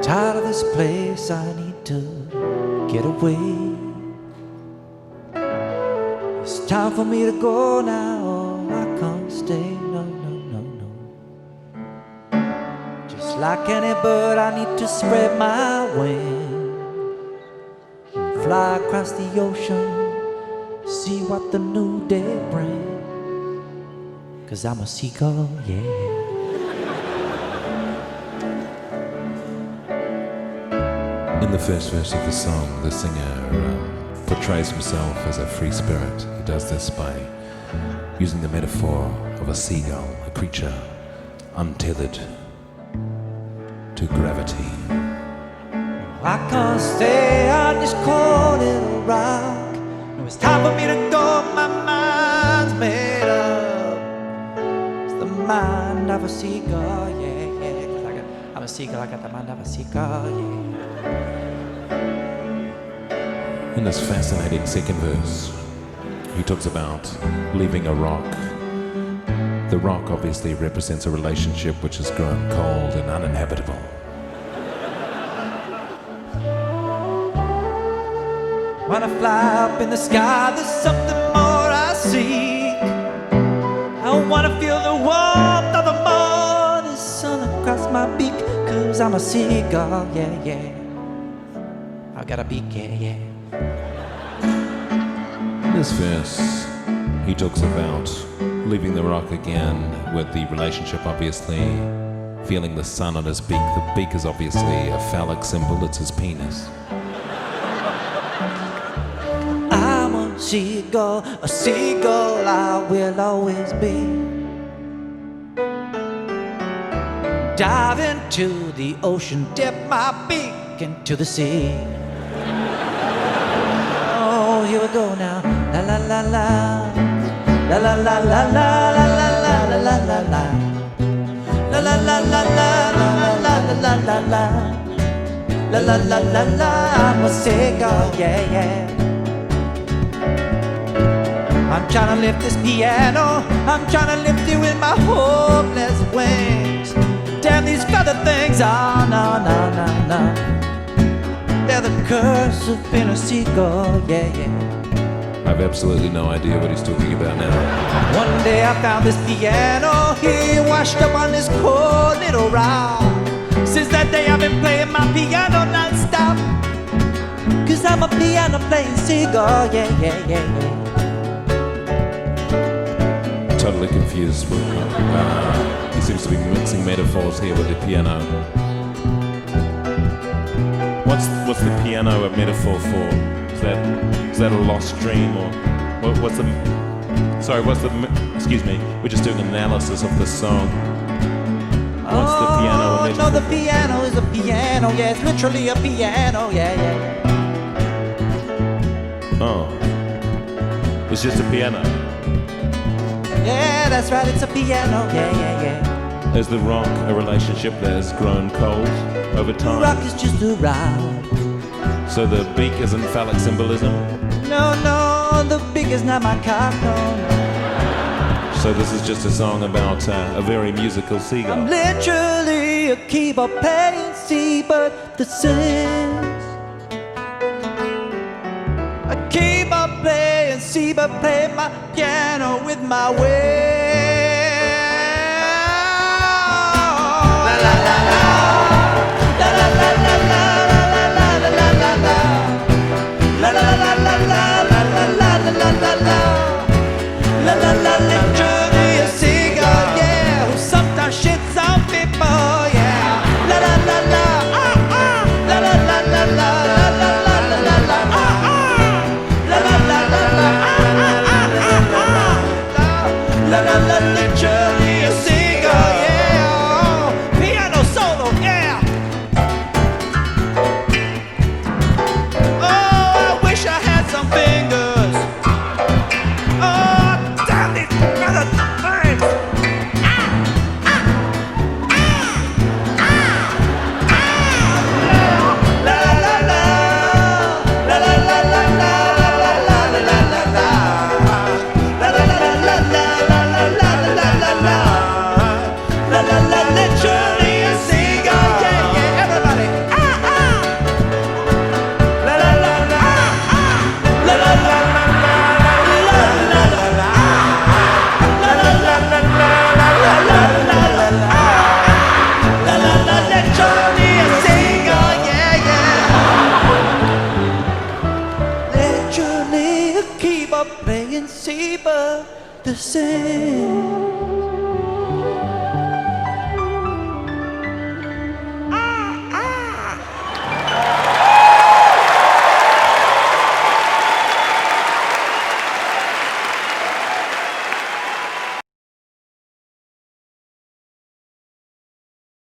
Tired of this place, I need to get away. It's time for me to go now, or I can't stay. No, no, no, no. Just like any bird, I need to spread my wings and fly across the ocean, see what the new day brings. 'Cause I'm a seagull, yeah. In the first verse of the song, the singer portrays himself as a free spirit. He does this by using the metaphor of a seagull, a creature untethered to gravity. I can't stay on this cold little rock. No, it's time for me to go, my mind's made up. It's the mind of a seagull, yeah, yeah. 'Cause I'm a seagull, I got the mind of a seagull, yeah. In this fascinating second verse, he talks about leaving a rock. The rock obviously represents a relationship which has grown cold and uninhabitable. When I fly up in the sky, there's something more I seek. I wanna feel the warmth of the morning sun across my beak. 'Cause I'm a seagull, yeah, yeah. I got a beak, yeah, yeah. In this verse, he talks about leaving the rock again with the relationship, obviously feeling the sun on his beak. The beak is obviously a phallic symbol, it's his penis. I'm a seagull I will always be. Dive into the ocean, dip my beak into the sea. Oh, here we go now. La la la la, la la la la la la la la la la la, la la la la la la la la la la, la la la la la. I'm a seagull, yeah yeah. I'm trying to lift this piano, I'm trying to lift it with my hopeless wings. Damn these feather things, oh no, no, no, no. They're the curse of being a seagull, yeah, yeah. I've absolutely no idea what he's talking about now. One day I found this piano, he washed up on this cold little rock. Since that day I've been playing my piano non-stop. 'Cause I'm a piano playing seagull, yeah, yeah, yeah, yeah. Totally confused. He seems to be mixing metaphors here with the piano. What's the piano a metaphor for? Is that a lost dream, or what's the? Sorry, excuse me. We're just doing an analysis of this song. What's the piano a metaphor? No, the piano is a piano. Yeah, it's literally a piano. Yeah, yeah. Oh, it's just a piano. Yeah, that's right. It's a piano. Yeah, yeah, yeah. Is the rock a relationship that has grown cold over time? The rock is just a rock. So the beak isn't phallic symbolism? No, no, the beak is not my cock, no, no. So this is just a song about a very musical seagull. I'm literally a keyboard playing seabird that sings. A keyboard playing seabird playing my piano with my wings. La la la la, la la la la la. La la la la la la la la la la la la la la, literally a seagull, yeah, who sometimes shits on people, yeah. La la la la, ah ah, la la la la la la la la la la, ah ah, la la la la la, ah ah ah ah ah, la la are playing saber the same.